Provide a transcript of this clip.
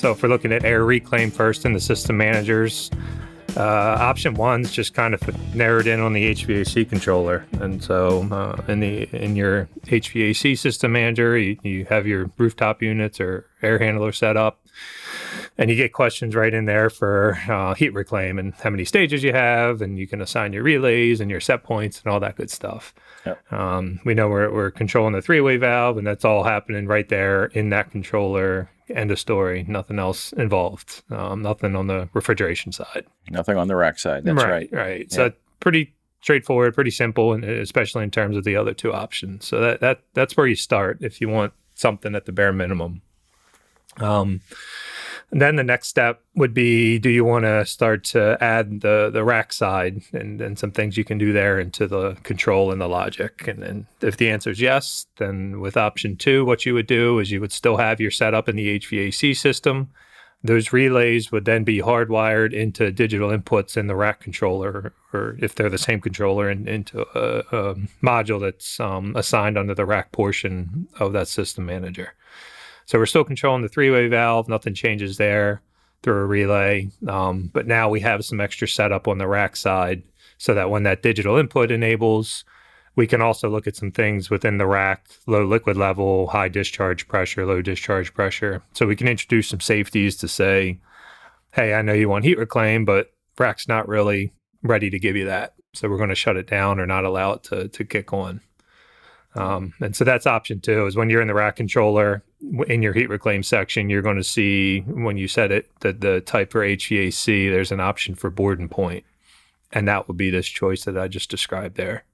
So if we're looking at air reclaim first in the system managers, option one's just kind of narrowed in on the HVAC controller. And so in your HVAC system manager, you have your rooftop units or air handler set up. And you get questions right in there for heat reclaim and how many stages you have, and you can assign your relays and your set points and all that good stuff. Yep. We know we're controlling the three-way valve, and that's all happening right there in that controller. End of story. Nothing else involved. Nothing on the refrigeration side. Nothing on the rack side. That's right. Right. Yep. So pretty straightforward, pretty simple, and especially in terms of the other two options. So that's where you start if you want something at the bare minimum. And then the next step would be, do you want to start to add the rack side and some things you can do there into the control and the logic? And if the answer is yes, then with option two, what you would do is you would still have your setup in the HVAC system. Those relays would then be hardwired into digital inputs in the rack controller, or if they're the same controller, into a module that's assigned under the rack portion of that system manager. So we're still controlling the three-way valve. Nothing changes there through a relay. But now we have some extra setup on the rack side so that when that digital input enables, we can also look at some things within the rack: low liquid level, high discharge pressure, low discharge pressure. So we can introduce some safeties to say, hey, I know you want heat reclaim, but rack's not really ready to give you that. So we're going to shut it down or not allow it to kick on. And so that's option two, is when you're in the rack controller in your heat reclaim section, you're going to see, when you set it, the type for HVAC, there's an option for board and point. And that would be this choice that I just described there.